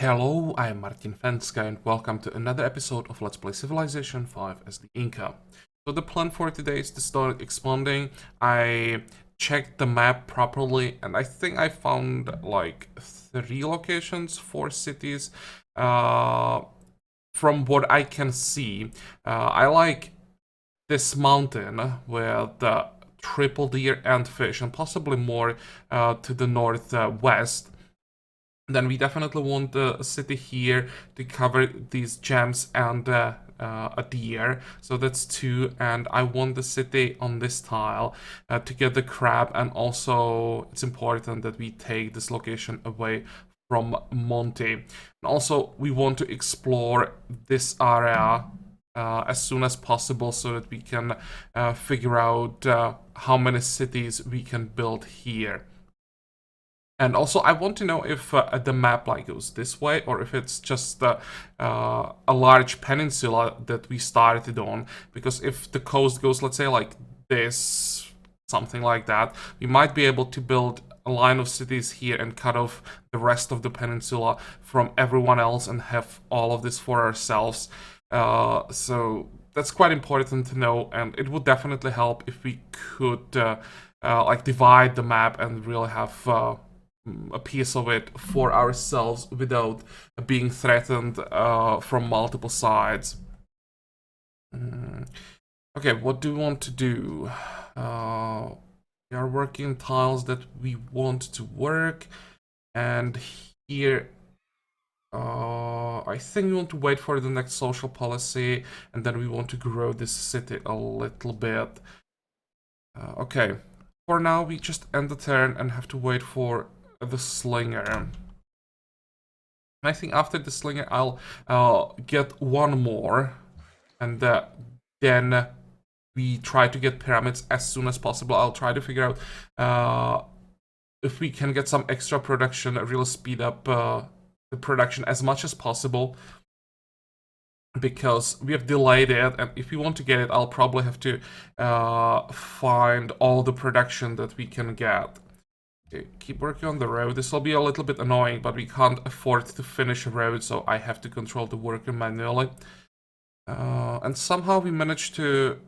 Hello, I am Martin Fencka and welcome to another episode of Let's Play Civilization 5 as the Inca. So the plan for today is to start expanding. I checked the map properly and I think I found like 3 locations, 4 cities. From what I can see, I like this mountain with the triple deer and fish and possibly more to the northwest. Then we definitely want the city here to cover these gems and a deer. So that's 2. And I want the city on this tile to get the crab. And also it's important that we take this location away from Monty. And also we want to explore this area as soon as possible so that we can figure out how many cities we can build here. And also, I want to know if the map like goes this way, or if it's just a large peninsula that we started on. Because if the coast goes, let's say, like this, something like that, we might be able to build a line of cities here and cut off the rest of the peninsula from everyone else and have all of this for ourselves. So that's quite important to know, and it would definitely help if we could like divide the map and really have a piece of it for ourselves without being threatened from multiple sides. Okay, what do we want to do? We are working tiles that we want to work, and here I think we want to wait for the next social policy, and then we want to grow this city a little bit. Okay, for now we just end the turn and have to wait for the slinger. And I think after the slinger I'll get one more, and then we try to get pyramids as soon as possible. I'll try to figure out if we can get some extra production, really speed up the production as much as possible, because we have delayed it, and if we want to get it, I'll probably have to find all the production that we can get. Okay, keep working on the road. This will be a little bit annoying, but we can't afford to finish a road, so I have to control the worker manually. And somehow we managed to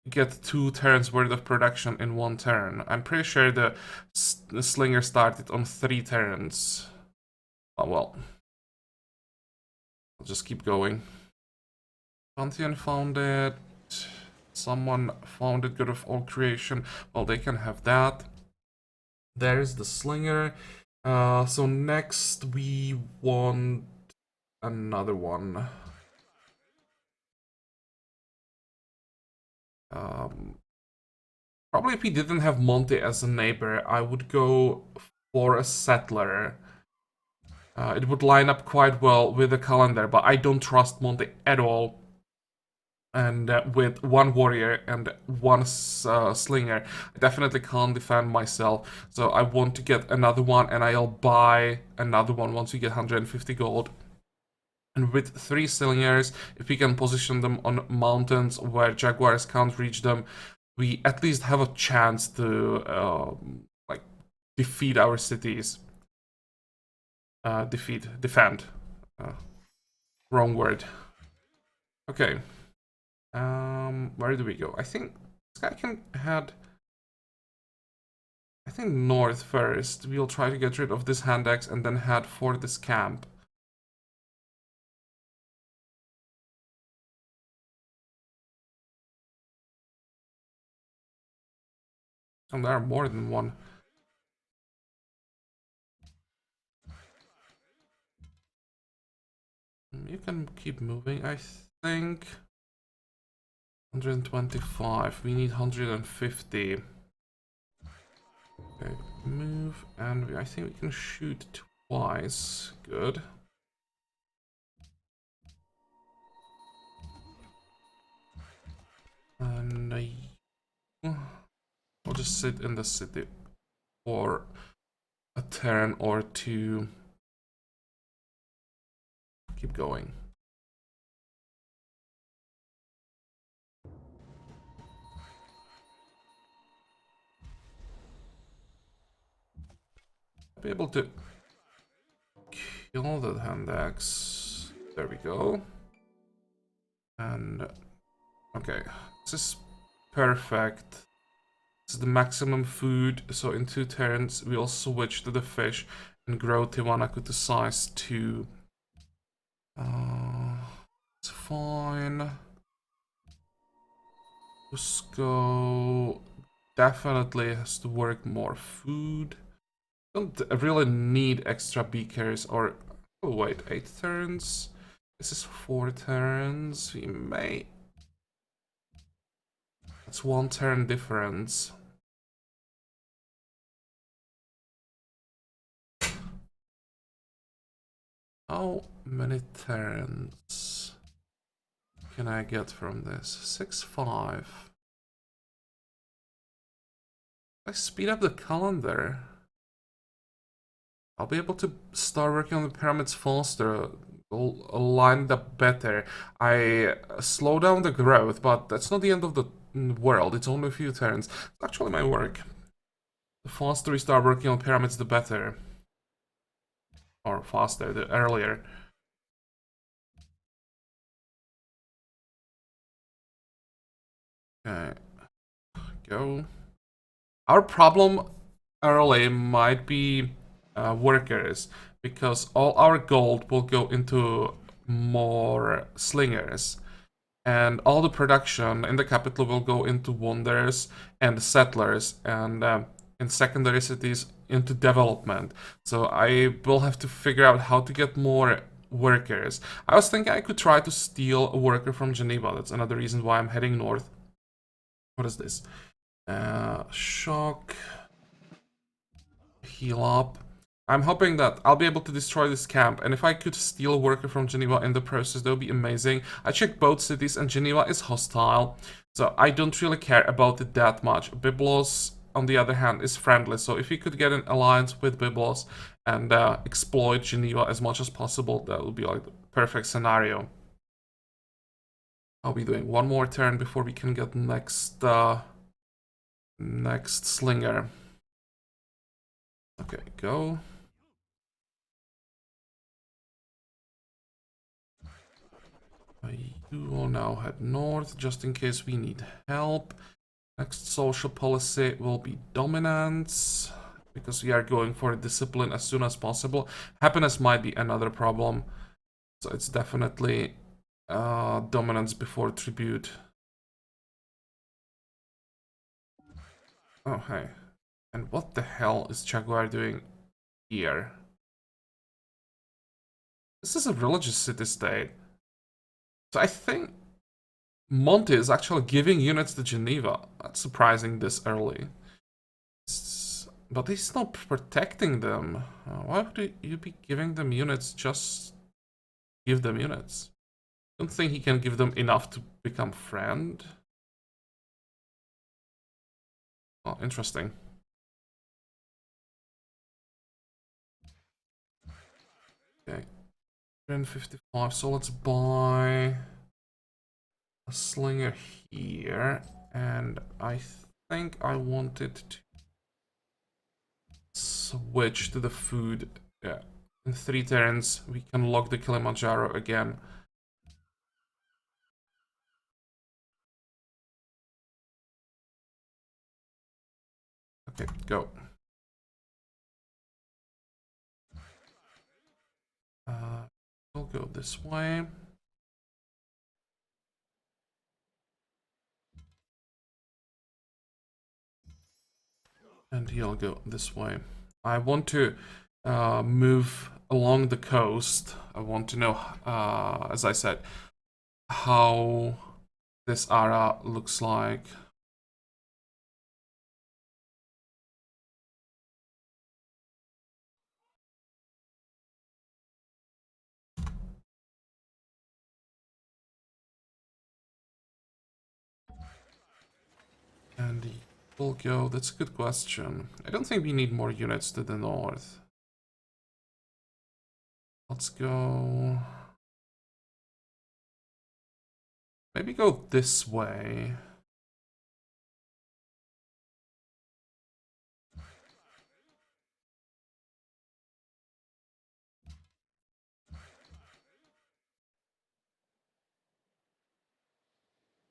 get 2 turns worth of production in 1 turn. I'm pretty sure the slinger started on 3 turns. Oh well. I'll just keep going. Pantheon found it. Someone found it, God of all creation. Well, they can have that. There's the slinger. So next we want another one. Probably if we didn't have Monty as a neighbor, I would go for a settler. It would line up quite well with the calendar, but I don't trust Monty at all. And with 1 warrior and 1 slinger, I definitely can't defend myself. So I want to get another one, and I'll buy another one once we get 150 gold. And with 3 slingers, if we can position them on mountains where jaguars can't reach them, we at least have a chance to like defeat our cities. Defend. Wrong word. Okay. Where do we go? I think this guy can head, I think, north first. We'll try to get rid of this hand axe and then head for this camp. And there are more than one. You can keep moving, I think. 125. We need 150. Okay, move, and I think we can shoot twice. Good. And I'll just sit in the city for a turn or 2. Keep going. Be able to Kill that hand axe. There we go. And okay, this is perfect. This is the maximum food, so in 2 turns we'll switch to the fish and grow Tiwanaku to size 2. It's fine. Cusco definitely has to work more food. Don't really need extra beakers or... Oh wait, 8 turns? This is 4 turns. We may... That's 1 turn difference. How many turns can I get from this? 6, 5. I speed up the calendar. I'll be able to start working on the pyramids faster, lined up better. I slow down the growth, but that's not the end of the world. It's only a few turns. It actually might work. The faster we start working on pyramids, the better. Or faster, the earlier. Okay. Go. Our problem early might be workers, because all our gold will go into more slingers. And all the production in the capital will go into wonders and settlers, and in secondary cities into development. So I will have to figure out how to get more workers. I was thinking I could try to steal a worker from Geneva. That's another reason why I'm heading north. What is this? Shock. Heal up. I'm hoping that I'll be able to destroy this camp, and if I could steal a worker from Geneva in the process, that would be amazing. I checked both cities, and Geneva is hostile, so I don't really care about it that much. Byblos, on the other hand, is friendly, so if we could get an alliance with Byblos and exploit Geneva as much as possible, that would be like the perfect scenario. I'll be doing 1 more turn before we can get next slinger. Okay, go. You will now head north, just in case we need help. Next social policy will be dominance, because we are going for discipline as soon as possible. Happiness might be another problem, so it's definitely dominance before tribute. Oh, hey. And what the hell is Jaguar doing here? This is a religious city-state. So I think Monty is actually giving units to Geneva. That's surprising this early. But he's not protecting them. Why would you be giving them units? Just give them units. Don't think he can give them enough to become friend. Oh, interesting. Okay. 355, so let's buy a slinger here. And I think I wanted to switch to the food. Yeah. In 3 turns, we can lock the Kilimanjaro again. Okay, go. We'll go this way. And he'll go this way. I want to move along the coast. I want to know, as I said, how this area looks like. And we'll go, that's a good question. I don't think we need more units to the north. Let's go... Maybe go this way.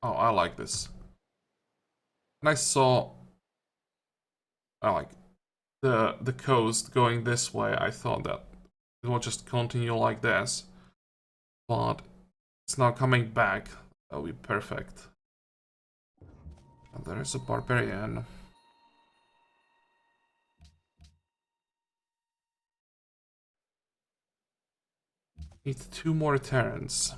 Oh, I like this. And I saw, I like the coast going this way. I thought that it will just continue like this, but it's now coming back. That'll be perfect. And there is a barbarian. Need 2 more turns.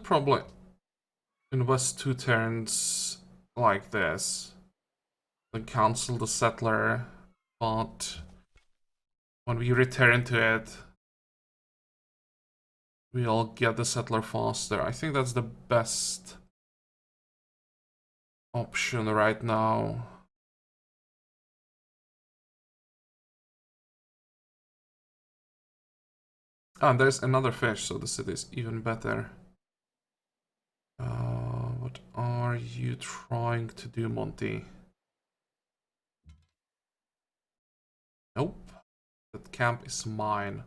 Probably invest 2 turns like this. Then cancel the settler, but when we return to it, we'll get the settler faster. I think that's the best option right now. Ah, and there's another fish, so the city is even better. What are you trying to do, Monty? Nope. That camp is mine.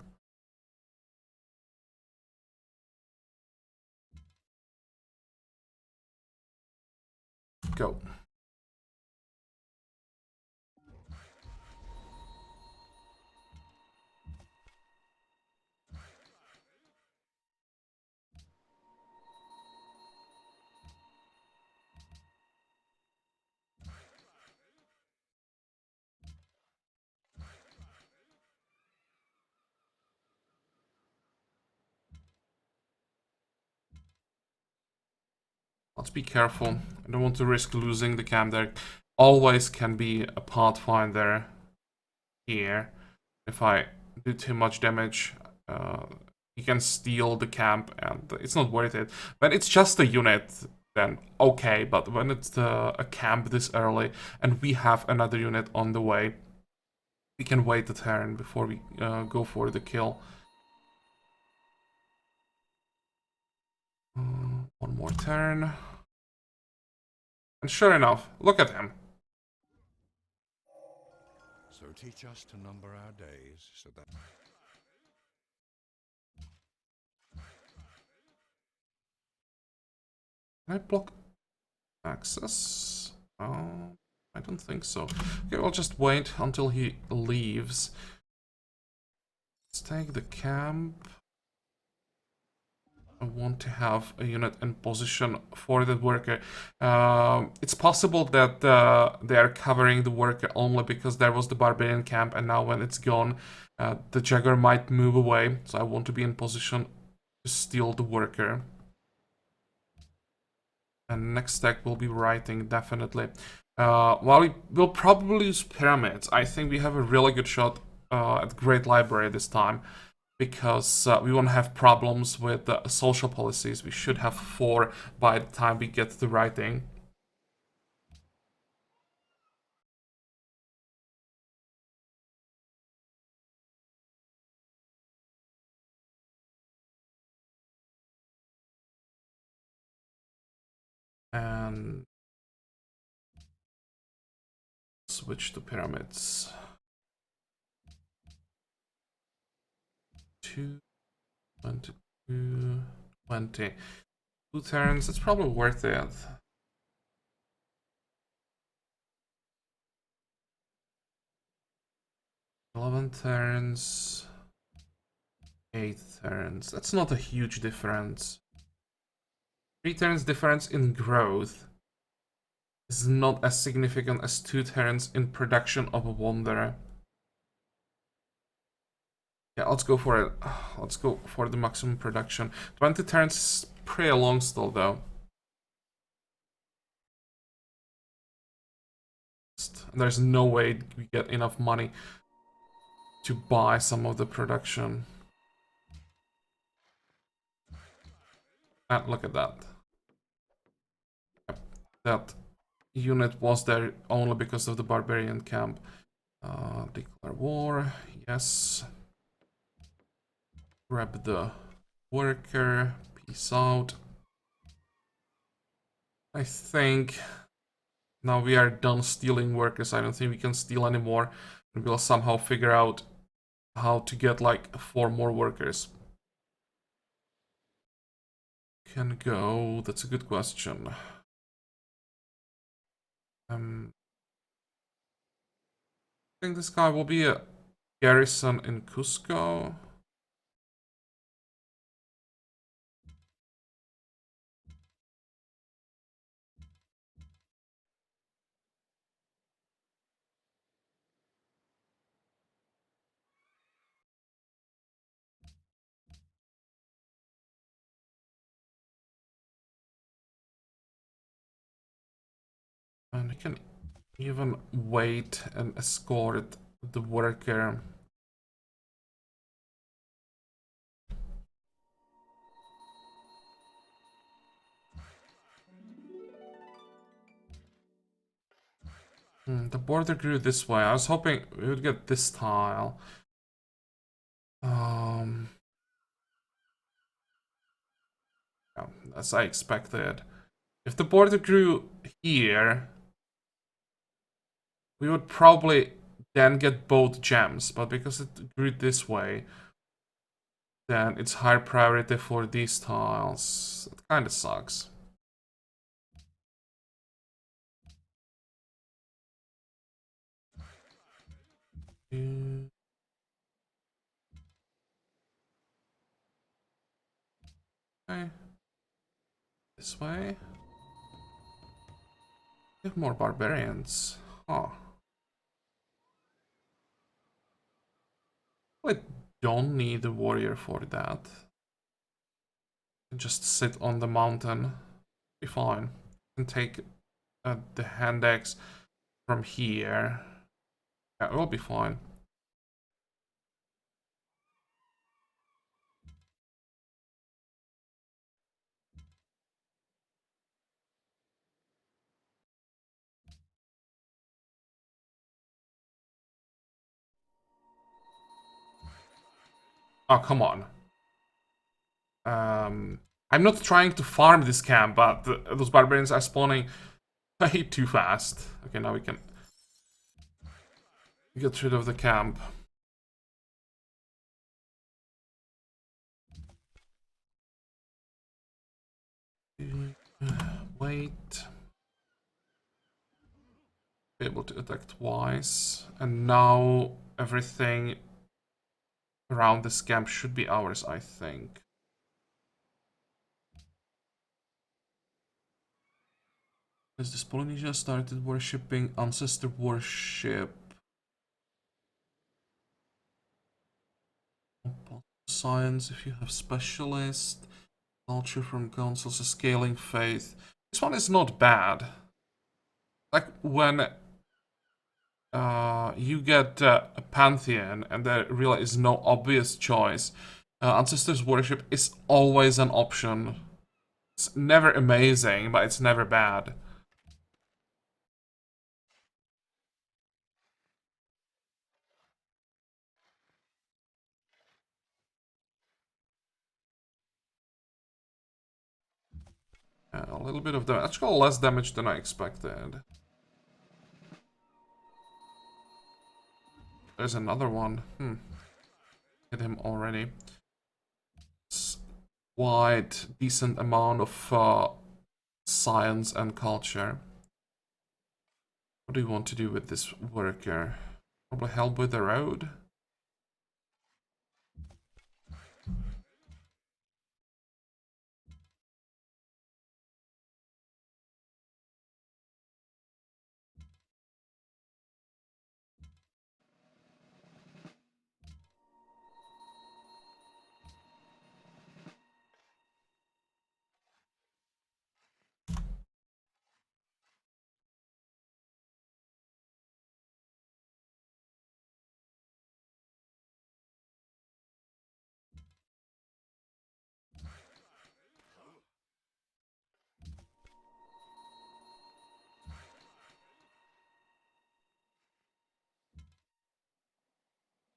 Go. Let's be careful. I don't want to risk losing the camp. There always can be a pathfinder here. If I do too much damage, he can steal the camp and it's not worth it. When it's just a unit, then okay, but when it's a camp this early and we have another unit on the way, we can wait a turn before we go for the kill. One more turn. And sure enough, look at him. So teach us to number our days so that... Can I block access? I don't think so. Okay, we'll just wait until he leaves. Let's take the camp. I want to have a unit in position for the worker. It's possible that they are covering the worker only because there was the barbarian camp, and now when it's gone, the Jagger might move away. So I want to be in position to steal the worker. And next deck will be writing, definitely. While we will probably use pyramids, I think we have a really good shot at Great Library this time. Because we won't have problems with social policies. We should have 4 by the time we get to writing. And switch to pyramids. 2, 22, 20. 2 turns, it's probably worth it. 11 turns. 8 turns. That's not a huge difference. 3 turns difference in growth is not as significant as 2 turns in production of a wanderer. Yeah, let's go for it. Let's go for the maximum production. 20 turns is pretty long still, though. There's no way we get enough money to buy some of the production. And look at that. That unit was there only because of the barbarian camp. Declare war, yes. Grab the worker, peace out. I think now we are done stealing workers. I don't think we can steal anymore. And we'll somehow figure out how to get like 4 more workers. Can go. That's a good question. I think this guy will be a garrison in Cusco. And I can even wait and escort the worker. The border grew this way. I was hoping we would get this tile. Yeah, as I expected. If the border grew here, we would probably then get both gems, but because it grew this way, then it's higher priority for these tiles. It kinda sucks. Okay. This way. We have more barbarians. Huh. I don't need a warrior for that. Just sit on the mountain. Be fine. And take the hand axe from here. Yeah, we'll be fine. Oh, come on. I'm not trying to farm this camp, but those barbarians are spawning way too fast. Okay, now we can get rid of the camp. Wait. Be able to attack twice. And now everything around this camp should be ours, I think. Has this Polynesia started worshipping ancestor worship? Science, if you have specialist. Culture from councils, scaling faith. This one is not bad. Like when you get a pantheon and there really is no obvious choice, ancestors worship is always an option. It's never amazing, but it's never bad. A little bit of damage. Actually, less damage than I expected. There's another one. Hit him already. It's quite decent amount of science and culture. What do you want to do with this worker? Probably help with the road?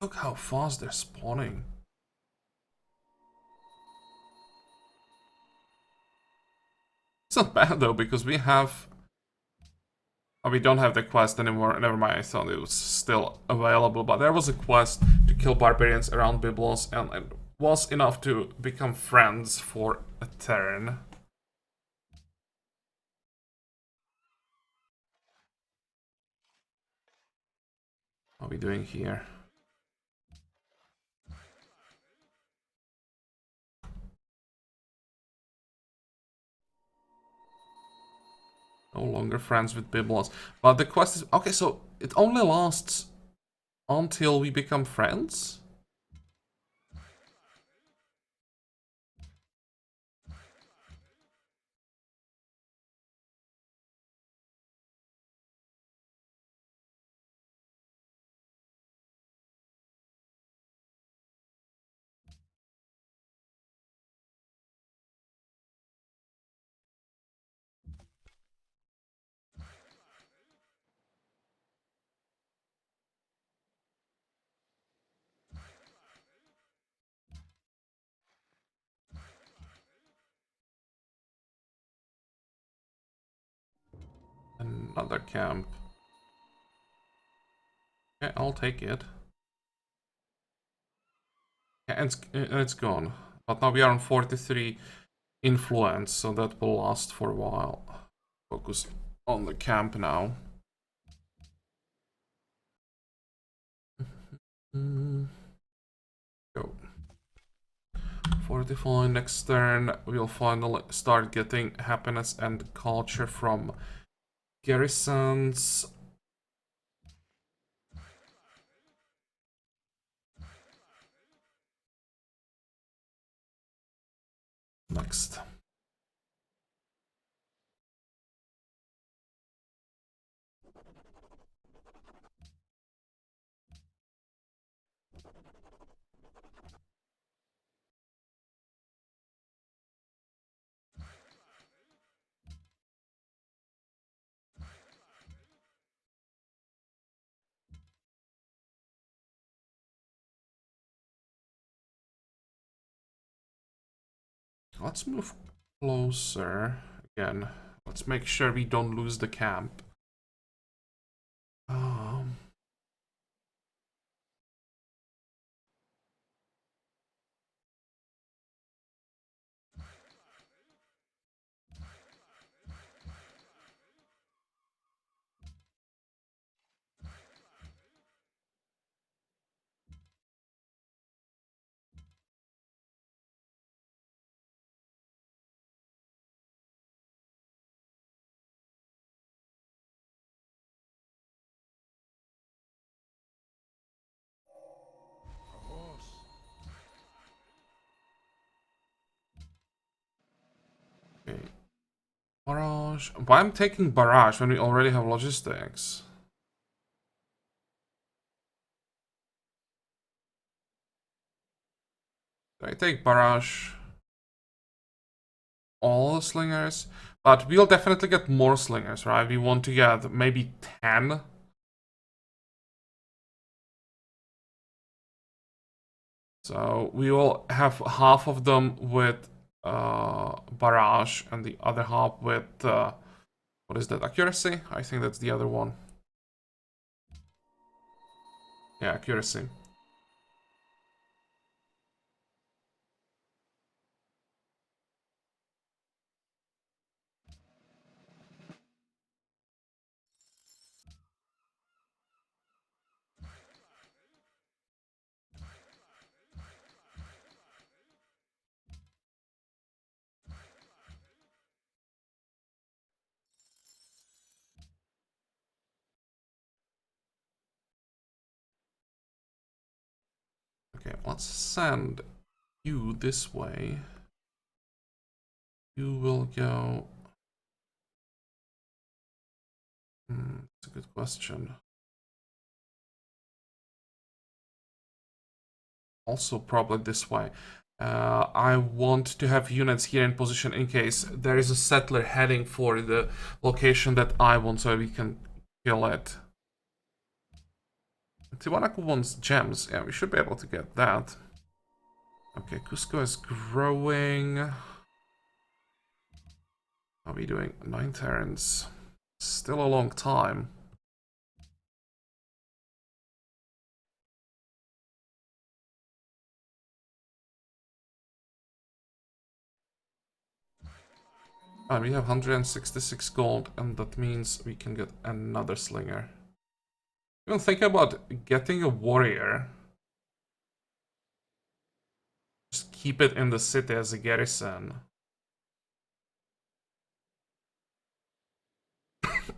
Look how fast they're spawning. not bad though, because we have... Oh, we don't have the quest anymore. Never mind, I thought it was still available. But there was a quest to kill barbarians around Byblos, and it was enough to become friends for a turn. What are we doing here? No longer friends with Byblos. But the quest is... Okay, so it only lasts until we become friends? Another camp. Okay, I'll take it. Yeah, it's gone. But now we are on 43 influence, so that will last for a while. Focus on the camp now. Go. 45 next turn. We'll finally start getting happiness and culture from garrisons. Next. Let's move closer again. Let's make sure we don't lose the camp. Okay. Barrage. Why am I taking barrage when we already have logistics? Do I take barrage? All the slingers? But we'll definitely get more slingers, right? We want to get maybe 10. So we will have half of them with barrage and the other half with what is that, accuracy? I think that's the other one. Yeah, accuracy. Okay, let's send you this way. You will go... that's a good question. Also probably this way. I want to have units here in position in case there is a settler heading for the location that I want, so we can kill it. Tiwanaku wants gems. Yeah, we should be able to get that. Okay, Cusco is growing. Are we doing 9 turns? Still a long time. We have 166 gold, and that means we can get another slinger. Even think about getting a warrior. Just keep it in the city as a garrison.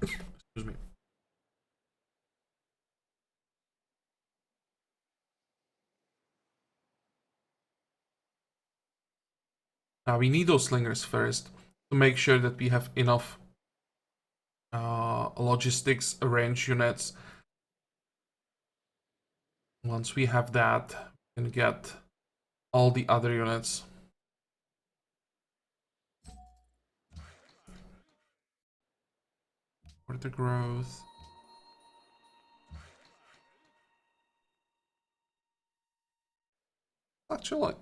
Excuse me. We need those slingers first to make sure that we have enough logistics range units. Once we have that, we can get all the other units. For the growth. Actually,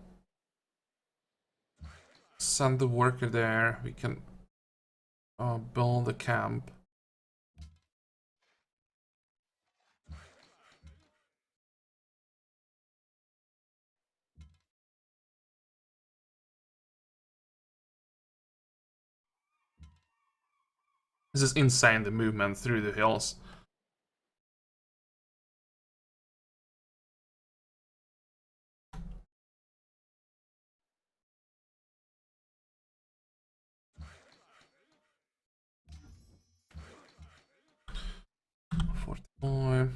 send the worker there. We can build a camp. This is insane, the movement through the hills. $45.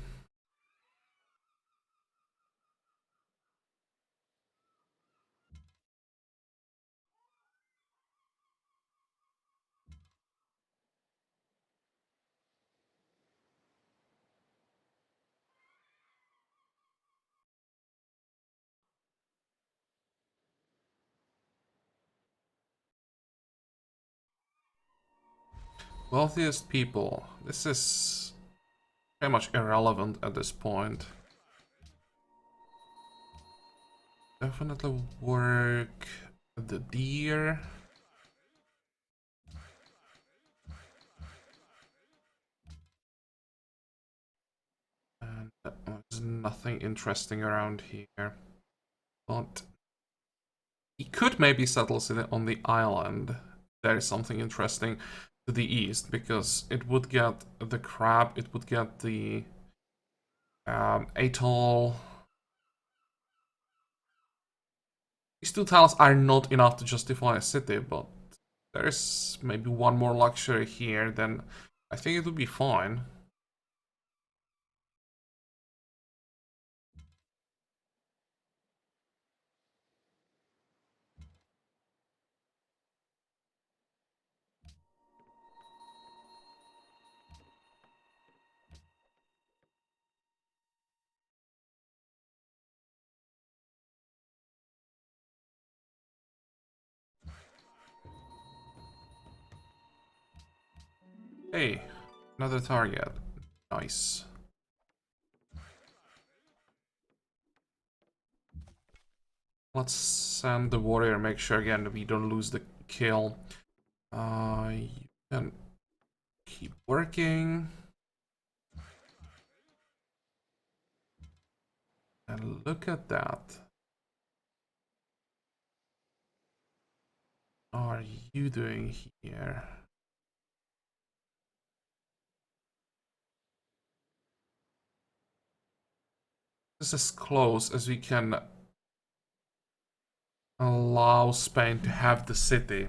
Wealthiest people. This is pretty much irrelevant at this point. Definitely work the deer. And there's nothing interesting around here. But he could maybe settle it on the island. There is something interesting to the east, because it would get the crab, it would get the atoll. These 2 tiles are not enough to justify a city, but there's maybe one more luxury here, then I think it would be fine. Hey, another target. Nice. Let's send the warrior, make sure again that we don't lose the kill. You can keep working. And look at that. What are you doing here? This is as close as we can allow Spain to have the city.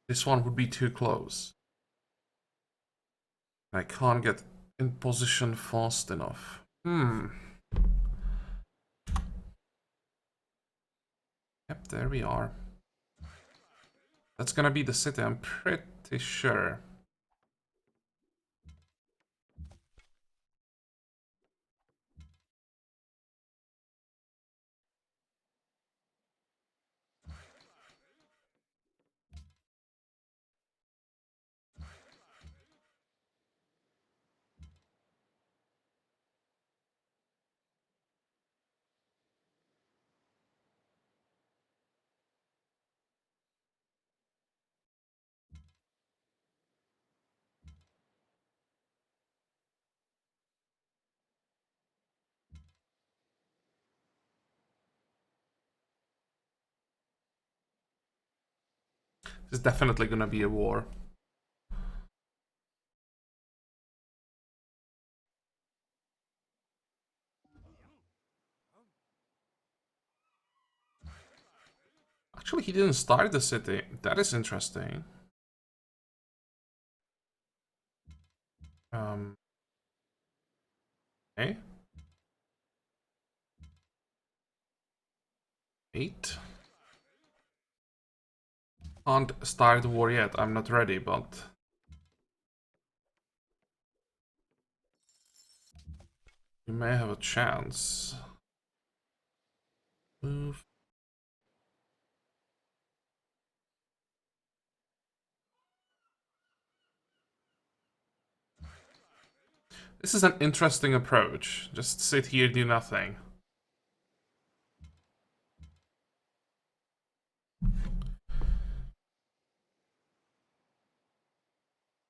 This one would be too close. I can't get in position fast enough. Yep, there we are. That's gonna be the city, I'm pretty sure. It's definitely gonna be a war. Actually, he didn't start the city. That is interesting. Okay. 8. Can't start the war yet. I'm not ready, but you may have a chance. Move. This is an interesting approach. Just sit here, do nothing.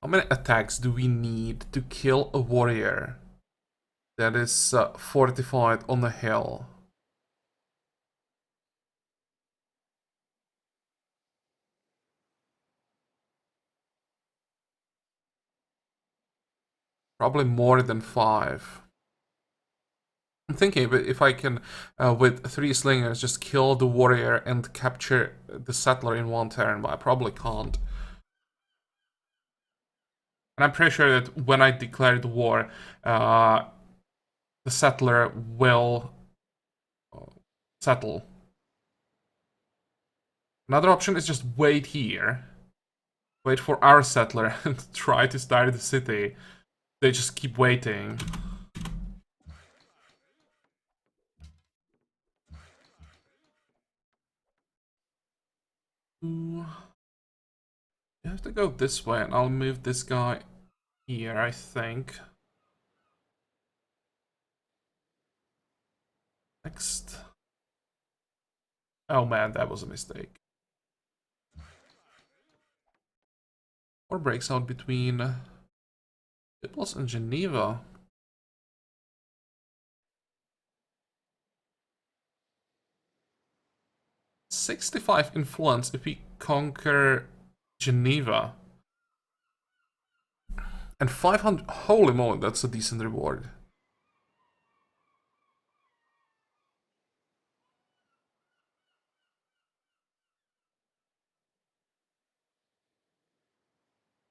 How many attacks do we need to kill a warrior that is fortified on the hill? Probably more than 5. I'm thinking if I can, with 3 slingers, just kill the warrior and capture the settler in 1 turn, but I probably can't. And I'm pretty sure that when I declare the war, the settler will settle. Another option is just wait here. Wait for our settler and try to start the city. They just keep waiting. You have to go this way, and I'll move this guy here, I think. Next. Oh man, that was a mistake. War breaks out between Naples and Geneva. 65 influence if we conquer Geneva. And 500. Holy moly, that's a decent reward.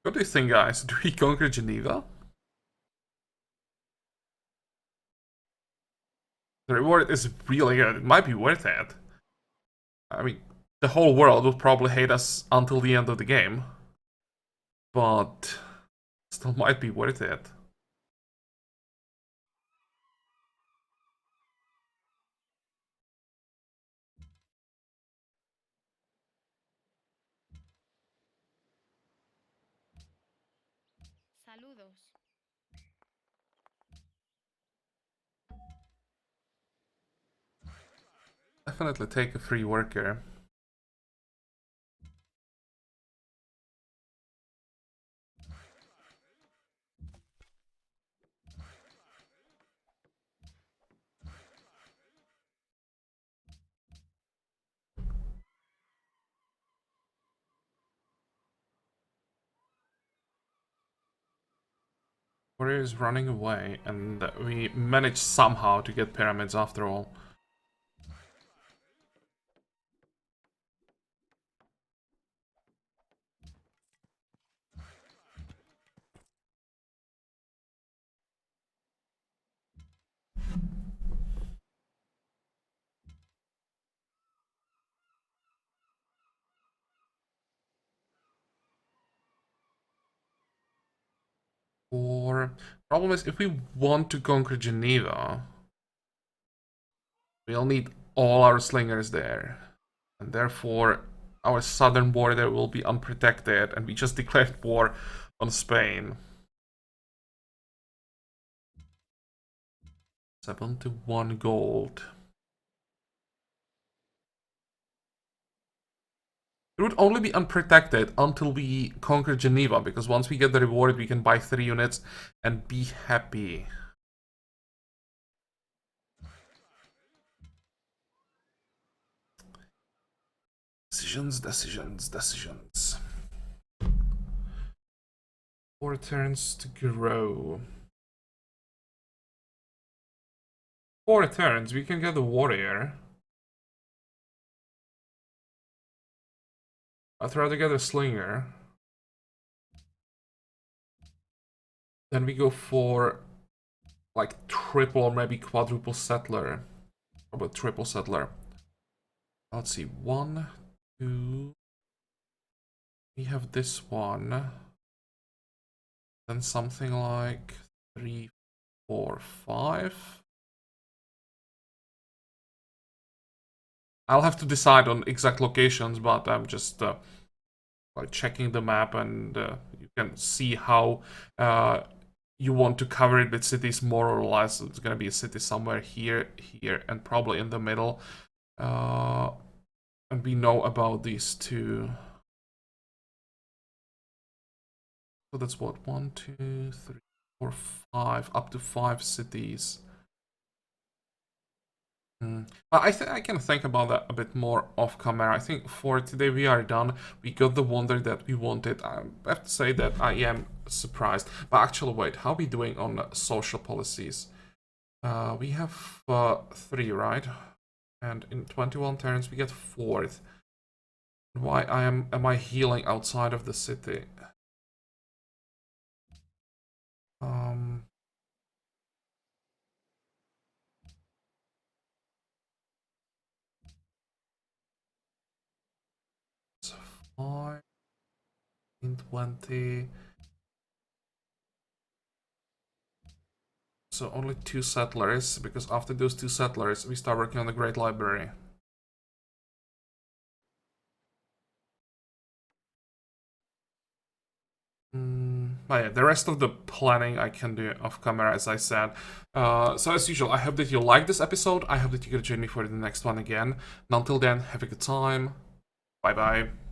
What do you think, guys? Do we conquer Geneva? The reward is really good. It might be worth it. I mean, the whole world will probably hate us until the end of the game. But still might be worth it. Saludos. Definitely take a free worker. Warrior is running away, and we managed somehow to get pyramids after all. Or problem is, if we want to conquer Geneva, we'll need all our slingers there, and therefore our southern border will be unprotected, and we just declared war on Spain. 71 gold. It would only be unprotected until we conquer Geneva, because once we get the reward, we can buy 3 units and be happy. Decisions, decisions, decisions. 4 turns to grow. 4 turns, we can get the warrior. I'd rather get a slinger. Then we go for like triple or maybe quadruple settler. How about triple settler? Let's see, 1, 2. We have this one. Then something like 3, 4, 5. I'll have to decide on exact locations, but I'm just like checking the map, and you can see how you want to cover it with cities more or less. It's gonna be a city somewhere here, here, and probably in the middle. And we know about these two. So that's what, 1, 2, 3, 4, 5, up to 5 cities. I think I can think about that a bit more off camera. I think for today we are done. We got the wonder that we wanted. I have to say that I am surprised. But actually, wait, how are we doing on social policies? We have 3, right? And in 21 turns we get 4th. Why am I healing outside of the city? It's 5 in 20. So only 2 settlers, because after those 2 settlers, we start working on the Great Library. But yeah, the rest of the planning I can do off camera, as I said. So as usual, I hope that you liked this episode. I hope that you're gonna join me for the next one again. And until then, have a good time. Bye bye.